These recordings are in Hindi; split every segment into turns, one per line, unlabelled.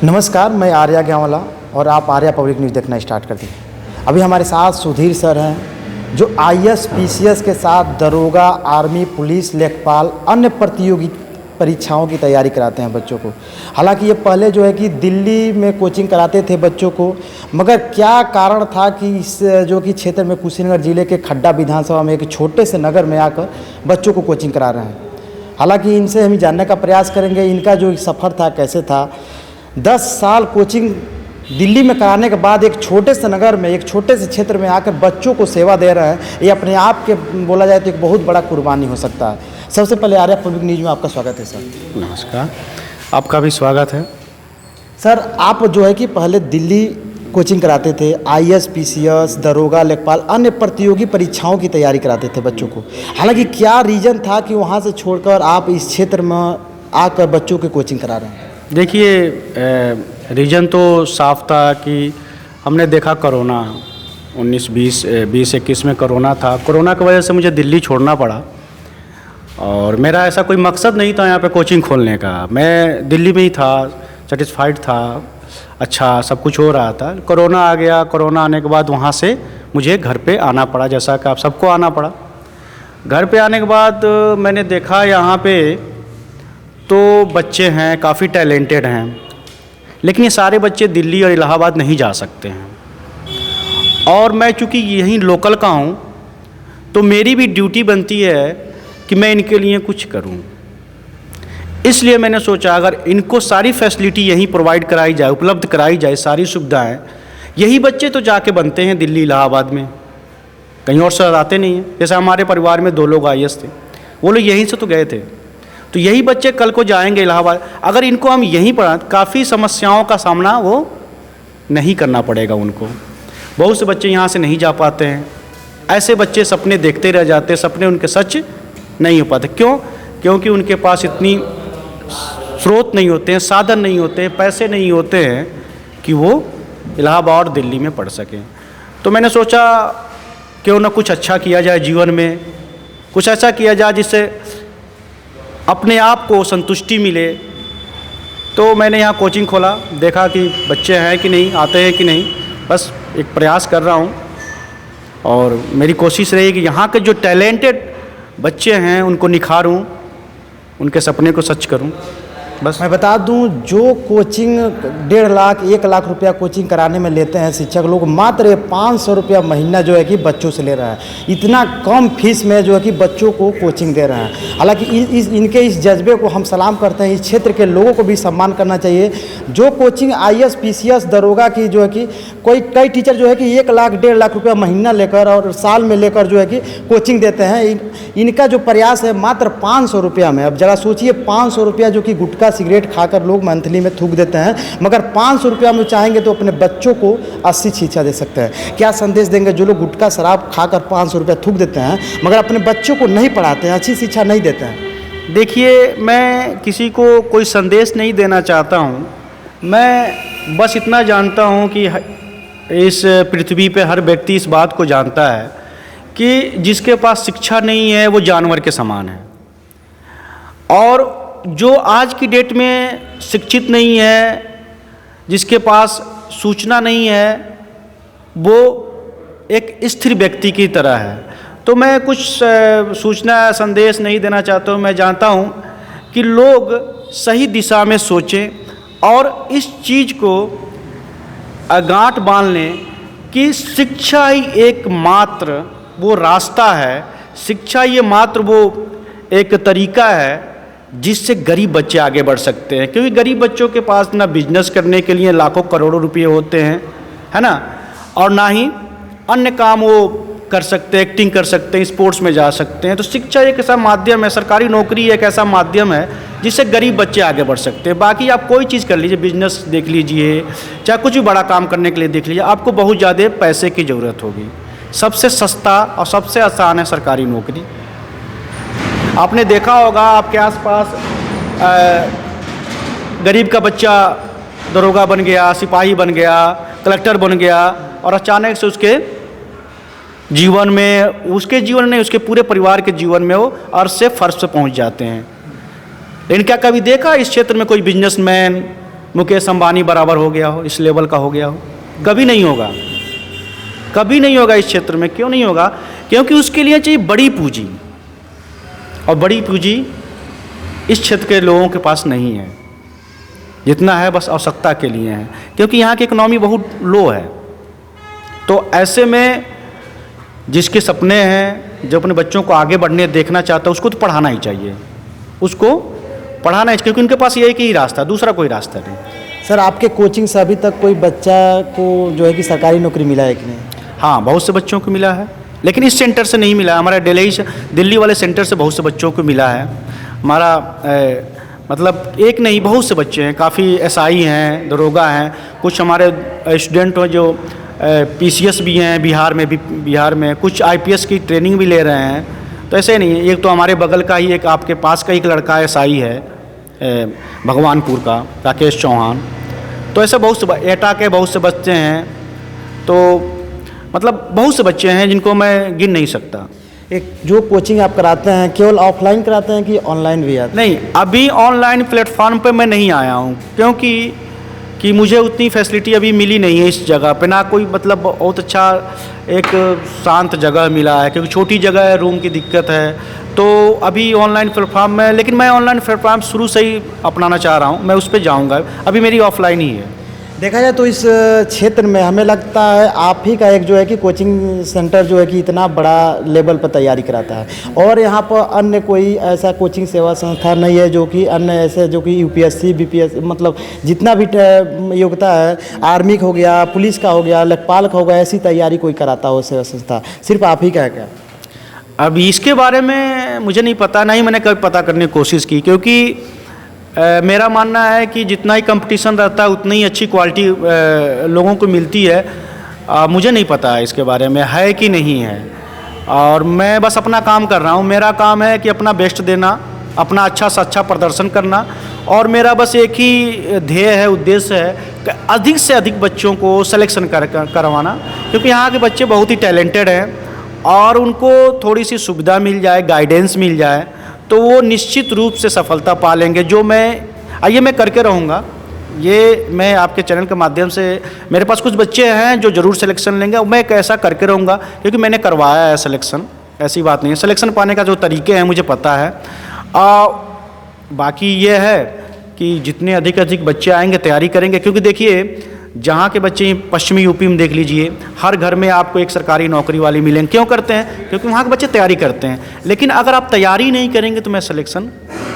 नमस्कार, मैं आर्या ग्यावाला और आप आर्या पब्लिक न्यूज़ देखना स्टार्ट कर दिए। अभी हमारे साथ सुधीर सर हैं जो आईएएस पीसीएस के साथ दरोगा, आर्मी, पुलिस, लेखपाल, अन्य प्रतियोगी परीक्षाओं की तैयारी कराते हैं बच्चों को। हालांकि ये पहले जो है कि दिल्ली में कोचिंग कराते थे बच्चों को, मगर क्या कारण था कि इस जो कि क्षेत्र में कुशीनगर जिले के खड्डा विधानसभा में एक छोटे से नगर में आकर बच्चों को कोचिंग करा रहे हैं। हालांकि इनसे हम जानने का प्रयास करेंगे इनका जो सफ़र था कैसे था। 10 साल कोचिंग दिल्ली में कराने के बाद एक छोटे से नगर में, एक छोटे से क्षेत्र में आकर बच्चों को सेवा दे रहे हैं, ये अपने आप के बोला जाए तो एक बहुत बड़ा कुर्बानी हो सकता है। सबसे पहले आर्या पब्लिक न्यूज़ में आपका स्वागत है सर।
नमस्कार, आपका भी स्वागत है।
सर, आप जो है कि पहले दिल्ली कोचिंग कराते थे, आईएएस पीसीएस, दरोगा, लेखपाल, अन्य प्रतियोगी परीक्षाओं की तैयारी कराते थे बच्चों को। हालांकि क्या रीज़न था कि वहाँ से छोड़कर आप इस क्षेत्र में आकर बच्चों की कोचिंग करा रहे हैं?
देखिए, रीज़न तो साफ था कि हमने देखा कोरोना 2021 में कोरोना था। कोरोना की वजह से मुझे दिल्ली छोड़ना पड़ा और मेरा ऐसा कोई मकसद नहीं था यहाँ पे कोचिंग खोलने का। मैं दिल्ली में ही था, सेटिस्फाइड था, अच्छा सब कुछ हो रहा था। कोरोना आ गया, कोरोना आने के बाद वहाँ से मुझे घर पे आना पड़ा, जैसा कि आप सबको आना पड़ा। घर पे आने के बाद मैंने देखा यहाँ पे तो बच्चे हैं, काफ़ी टैलेंटेड हैं, लेकिन ये सारे बच्चे दिल्ली और इलाहाबाद नहीं जा सकते हैं। और मैं चूँकि यहीं लोकल का हूँ तो मेरी भी ड्यूटी बनती है कि मैं इनके लिए कुछ करूँ। इसलिए मैंने सोचा अगर इनको सारी फैसिलिटी यहीं प्रोवाइड कराई जाए, उपलब्ध कराई जाए, सारी सुविधाएं, यही बच्चे तो जाके बनते हैं दिल्ली इलाहाबाद में, कहीं और से आते नहीं हैं। जैसे हमारे परिवार में 2 लोग आईएएस थे, वो लोग यहीं से तो गए थे, तो यही बच्चे कल को जाएंगे इलाहाबाद। अगर इनको हम यहीं पढ़ा, काफ़ी समस्याओं का सामना वो नहीं करना पड़ेगा उनको। बहुत से बच्चे यहाँ से नहीं जा पाते हैं, ऐसे बच्चे सपने देखते रह जाते हैं, सपने उनके सच नहीं हो पाते। क्यों? क्योंकि उनके पास इतनी स्रोत नहीं होते हैं, साधन नहीं होते हैं, पैसे नहीं होते हैं कि वो इलाहाबाद और दिल्ली में पढ़ सकें। तो मैंने सोचा क्यों ना कुछ अच्छा किया जाए जीवन में, कुछ ऐसा किया जाए जिससे अपने आप को संतुष्टि मिले। तो मैंने यहाँ कोचिंग खोला, देखा कि बच्चे हैं कि नहीं, आते हैं कि नहीं, बस एक प्रयास कर रहा हूँ। और मेरी कोशिश रही कि यहाँ के जो टैलेंटेड बच्चे हैं उनको निखारूं, उनके सपने को सच करूं। बस
मैं बता दूं, जो कोचिंग 1.5 लाख 1 लाख रुपया कोचिंग कराने में लेते हैं शिक्षक लोग, मात्र 500 रुपया महीना जो है कि बच्चों से ले रहा है। इतना कम फीस में जो है कि बच्चों को कोचिंग दे रहे हैं। हालांकि इनके इस जज्बे को हम सलाम करते हैं। इस क्षेत्र के लोगों को भी सम्मान करना चाहिए। जो कोचिंग आईएएस पीसीएस दरोगा की जो है कि कई टीचर जो है कि 1 लाख 1.5 लाख रुपया महीना लेकर और साल में लेकर जो है कि कोचिंग देते हैं। इनका जो प्रयास है मात्र 500 रुपया में। अब जरा सोचिए, 500 रुपया जो कि गुटखा सिगरेट खाकर लोग मंथली में थूक देते हैं, मगर 500 रुपया में चाहेंगे तो अपने बच्चों को अच्छी शिक्षा दे सकते हैं। क्या संदेश देंगे जो लोग गुटखा शराब खाकर 500 रुपया थूक देते हैं मगर अपने बच्चों को नहीं पढ़ाते हैं, अच्छी शिक्षा नहीं देते हैं?
देखिए, मैं किसी को कोई संदेश नहीं देना चाहता हूँ। मैं बस इतना जानता हूँ कि इस पृथ्वी पे हर व्यक्ति इस बात को जानता है कि जिसके पास शिक्षा नहीं है वो जानवर के समान है। और जो आज की डेट में शिक्षित नहीं है, जिसके पास सूचना नहीं है, वो एक स्थिर व्यक्ति की तरह है। तो मैं कुछ सूचना संदेश नहीं देना चाहता हूँ। मैं जानता हूँ कि लोग सही दिशा में सोचें और इस चीज़ को गांठ बांध लें कि शिक्षा ही एकमात्र वो रास्ता है, शिक्षा ये मात्र वो एक तरीका है जिससे गरीब बच्चे आगे बढ़ सकते हैं। क्योंकि गरीब बच्चों के पास ना बिजनेस करने के लिए लाखों करोड़ों रुपए होते हैं, है ना, और ना ही अन्य काम वो कर सकते हैं, एक्टिंग कर सकते हैं, स्पोर्ट्स में जा सकते हैं। तो शिक्षा एक ऐसा माध्यम है, सरकारी नौकरी एक ऐसा माध्यम है जिससे गरीब बच्चे आगे बढ़ सकते हैं। बाकी आप कोई चीज़ कर लीजिए, बिजनेस देख लीजिए, चाहे कुछ भी बड़ा काम करने के लिए देख लीजिए, आपको बहुत ज़्यादा पैसे की ज़रूरत होगी। सबसे सस्ता और सबसे आसान है सरकारी नौकरी। आपने देखा होगा आपके आसपास गरीब का बच्चा दरोगा बन गया, सिपाही बन गया, कलेक्टर बन गया, और अचानक से उसके जीवन में, उसके जीवन नहीं, उसके पूरे परिवार के जीवन में वो अर्श से फर्श पे पहुंच जाते हैं। लेकिन क्या कभी देखा इस क्षेत्र में कोई बिजनेसमैन मुकेश अंबानी बराबर हो गया हो, इस लेवल का हो गया हो। कभी नहीं होगा, कभी नहीं होगा इस क्षेत्र में। क्यों नहीं होगा? क्योंकि उसके लिए चाहिए बड़ी पूंजी, और बड़ी पूंजी इस क्षेत्र के लोगों के पास नहीं है। जितना है बस आवश्यकता के लिए है, क्योंकि यहाँ की इकोनॉमी बहुत लो है। तो ऐसे में जिसके सपने हैं, जो अपने बच्चों को आगे बढ़ने देखना चाहता है, उसको तो पढ़ाना ही चाहिए, उसको पढ़ाना है, क्योंकि उनके पास एक ही रास्ता, दूसरा कोई रास्ता नहीं।
सर, आपके कोचिंग से अभी तक कोई बच्चा को जो है कि सरकारी नौकरी मिला है कि नहीं?
हाँ, बहुत से बच्चों को मिला है, लेकिन इस सेंटर से नहीं मिला। हमारा दिल्ली वाले सेंटर से बहुत से बच्चों को मिला है। हमारा मतलब एक नहीं, बहुत से बच्चे हैं, काफ़ी एसआई हैं, दरोगा हैं, कुछ हमारे स्टूडेंट हैं जो पीसीएस भी हैं बिहार में कुछ आईपीएस की ट्रेनिंग भी ले रहे हैं। तो ऐसे नहीं है। एक तो हमारे बगल का ही, एक आपके पास का एक लड़का एसआई है भगवानपुर का, राकेश चौहान। तो ऐसे बहुत से एटा के बहुत से बच्चे हैं। तो मतलब बहुत से बच्चे हैं जिनको मैं गिन नहीं सकता।
एक जो कोचिंग आप कराते हैं केवल ऑफलाइन कराते हैं कि ऑनलाइन भी आते हैं?
नहीं, अभी ऑनलाइन प्लेटफॉर्म पे मैं नहीं आया हूँ, क्योंकि मुझे उतनी फैसिलिटी अभी मिली नहीं है इस जगह पे। ना कोई मतलब बहुत अच्छा एक शांत जगह मिला है, क्योंकि छोटी जगह है, रूम की दिक्कत है। तो अभी ऑनलाइन प्लेटफॉर्म में, लेकिन मैं ऑनलाइन प्लेटफॉर्म शुरू से ही अपनाना चाह रहा हूँ, मैं उस पर जाऊँगा। अभी मेरी ऑफलाइन ही है।
देखा जाए तो इस क्षेत्र में हमें लगता है आप ही का एक जो है कि कोचिंग सेंटर जो है कि इतना बड़ा लेवल पर तैयारी कराता है, और यहाँ पर अन्य कोई ऐसा कोचिंग सेवा संस्था नहीं है जो कि अन्य ऐसे जो कि यूपीएससी बीपीएससी मतलब जितना भी योग्यता है, आर्मी का हो गया, पुलिस का हो गया, लेखपाल का हो गया, ऐसी तैयारी कोई कराता हो सेवा संस्था, सिर्फ आप ही का है क्या?
अभी इसके बारे में मुझे नहीं पता, नहीं मैंने कभी पता करने की कोशिश की, क्योंकि मेरा मानना है कि जितना ही कंपटीशन रहता है उतनी ही अच्छी क्वालिटी लोगों को मिलती है। मुझे नहीं पता है इसके बारे में है कि नहीं है, और मैं बस अपना काम कर रहा हूँ। मेरा काम है कि अपना बेस्ट देना, अपना अच्छा से अच्छा प्रदर्शन करना, और मेरा बस एक ही ध्येय है, उद्देश्य है कि अधिक से अधिक बच्चों को सिलेक्शन करवाना, क्योंकि यहाँ के बच्चे बहुत ही टैलेंटेड हैं, और उनको थोड़ी सी सुविधा मिल जाए, गाइडेंस मिल जाए, तो वो निश्चित रूप से सफलता पा लेंगे। जो मैं करके रहूँगा, ये मैं आपके चैनल के माध्यम से, मेरे पास कुछ बच्चे हैं जो ज़रूर सिलेक्शन लेंगे, मैं कैसा करके रहूँगा, क्योंकि मैंने करवाया है सिलेक्शन, ऐसी बात नहीं है। सिलेक्शन पाने का जो तरीके हैं मुझे पता है। बाकी ये है कि जितने अधिक बच्चे आएंगे, तैयारी करेंगे, क्योंकि देखिए जहाँ के बच्चे पश्चिमी यूपी में देख लीजिए, हर घर में आपको एक सरकारी नौकरी वाली मिलेंगे। क्यों करते हैं? क्योंकि वहाँ के बच्चे तैयारी करते हैं। लेकिन अगर आप तैयारी नहीं करेंगे तो मैं सिलेक्शन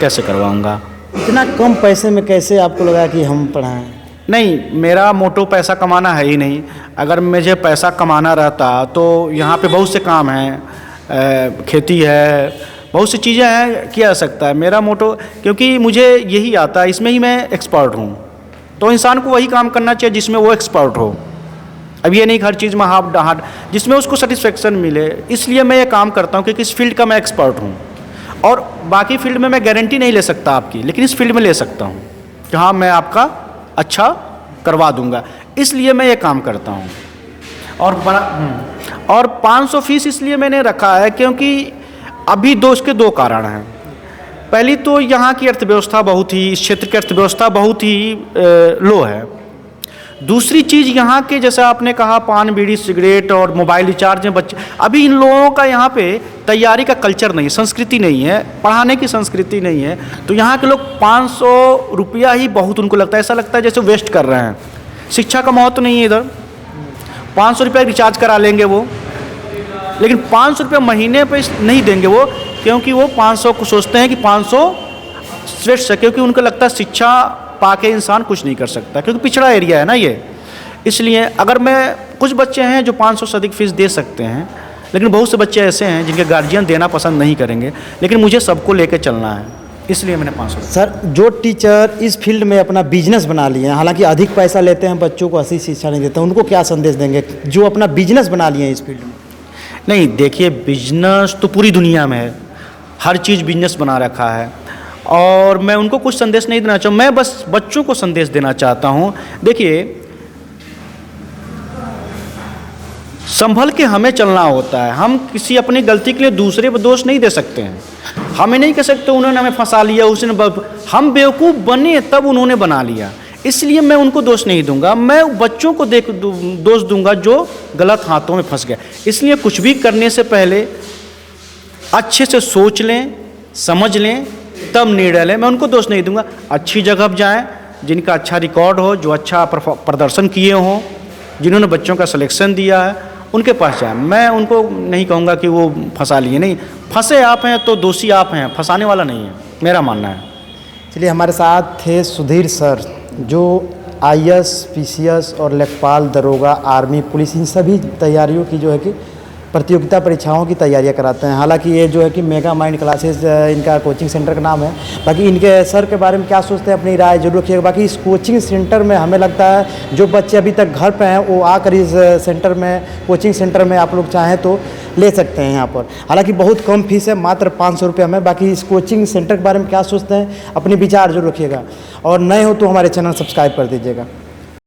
कैसे करवाऊँगा?
इतना कम पैसे में कैसे आपको लगा कि हम पढ़ाएं?
नहीं, मेरा मोटो पैसा कमाना है ही नहीं। अगर मुझे पैसा कमाना रहता तो यहाँ पे बहुत से काम हैं, खेती है, बहुत सी चीज़ें हैं, किया जा सकता है। मेरा मोटो, क्योंकि मुझे यही आता है, इसमें ही मैं एक्सपर्ट हूँ, तो इंसान को वही काम करना चाहिए जिसमें वो एक्सपर्ट हो। अब ये नहीं हर चीज़ में हार्ड, जिसमें उसको सेटिस्फेक्शन मिले, इसलिए मैं ये काम करता हूँ, क्योंकि इस फील्ड का मैं एक्सपर्ट हूँ। और बाकी फील्ड में मैं गारंटी नहीं ले सकता आपकी, लेकिन इस फील्ड में ले सकता हूँ कि हाँ मैं आपका अच्छा करवा दूँगा, इसलिए मैं ये काम करता हूँ। और 500 फीस इसलिए मैंने रखा है क्योंकि अभी इसके दो कारण हैं। पहली तो यहाँ की अर्थव्यवस्था बहुत ही, इस क्षेत्र की अर्थव्यवस्था बहुत ही लो है। दूसरी चीज़ यहाँ के, जैसा आपने कहा, पान बीड़ी सिगरेट और मोबाइल रिचार्ज में बच्चे, अभी इन लोगों का यहाँ पे तैयारी का कल्चर नहीं, संस्कृति नहीं है, पढ़ाने की संस्कृति नहीं है। तो यहाँ के लोग 500 रुपया ही बहुत उनको लगता है, ऐसा लगता है जैसे वेस्ट कर रहे हैं। शिक्षा का महत्व नहीं है इधर। 500 रुपया रिचार्ज करा लेंगे वो, लेकिन 500 रुपया महीने पे नहीं देंगे वो, क्योंकि वो 500 को सोचते हैं कि 500 श्रेष्ठ है, क्योंकि उनको लगता है शिक्षा पाके इंसान कुछ नहीं कर सकता, क्योंकि पिछड़ा एरिया है ना ये। इसलिए अगर मैं, कुछ बच्चे हैं जो 500 से अधिक फीस दे सकते हैं, लेकिन बहुत से बच्चे ऐसे हैं जिनके गार्जियन देना पसंद नहीं करेंगे, लेकिन मुझे सबको लेके चलना है, इसलिए मैंने 500।
सर, जो टीचर इस फील्ड में अपना बिजनेस बना लिए हैं, हालांकि अधिक पैसा लेते हैं, बच्चों को अच्छी शिक्षा नहीं देते, उनको क्या संदेश देंगे जो अपना बिजनेस बना लिए हैं इस फील्ड में?
नहीं, देखिए बिजनेस तो पूरी दुनिया में है, हर चीज़ बिजनेस बना रखा है, और मैं उनको कुछ संदेश नहीं देना चाहूँ, मैं बस बच्चों को संदेश देना चाहता हूँ। देखिए, संभल के हमें चलना होता है। हम किसी अपनी गलती के लिए दूसरे पर दोष नहीं दे सकते हैं। हमें नहीं कह सकते उन्होंने हमें फंसा लिया, उसने हम बेवकूफ़ बने तब उन्होंने बना लिया। इसलिए मैं उनको दोष नहीं दूंगा, मैं बच्चों को दोष दूंगा जो गलत हाथों में फंस गया। इसलिए कुछ भी करने से पहले अच्छे से सोच लें, समझ लें, तब निर्णय लें। मैं उनको दोष नहीं दूंगा। अच्छी जगह पर जाएं, जिनका अच्छा रिकॉर्ड हो, जो अच्छा प्रदर्शन किए हों, जिन्होंने बच्चों का सिलेक्शन दिया है, उनके पास जाएं। मैं उनको नहीं कहूँगा कि वो फंसा लिए, नहीं, फंसे आप हैं तो दोषी आप हैं, फंसाने वाला नहीं है, मेरा मानना है।
चलिए, हमारे साथ थे सुधीर सर, जो आईएएस, पीसीएस और लेखपाल, दरोगा, आर्मी, पुलिस, इन सभी तैयारियों की जो है कि प्रतियोगिता परीक्षाओं की तैयारियां कराते हैं। हालांकि ये जो है कि मेगा माइंड क्लासेस इनका कोचिंग सेंटर का नाम है। बाकी इनके सर के बारे में क्या सोचते हैं, अपनी राय जरूर रखिएगा। बाकी इस कोचिंग सेंटर में हमें लगता है जो बच्चे अभी तक घर पे हैं वो आकर इस सेंटर में, कोचिंग सेंटर में आप लोग चाहें तो ले सकते हैं यहाँ पर। हालांकि बहुत कम फीस है, मात्र 500 रुपये में। बाकी इस कोचिंग सेंटर के बारे में क्या सोचते हैं, अपने विचार जरूर रखिएगा। और नए हो तो हमारे चैनल सब्सक्राइब कर दीजिएगा।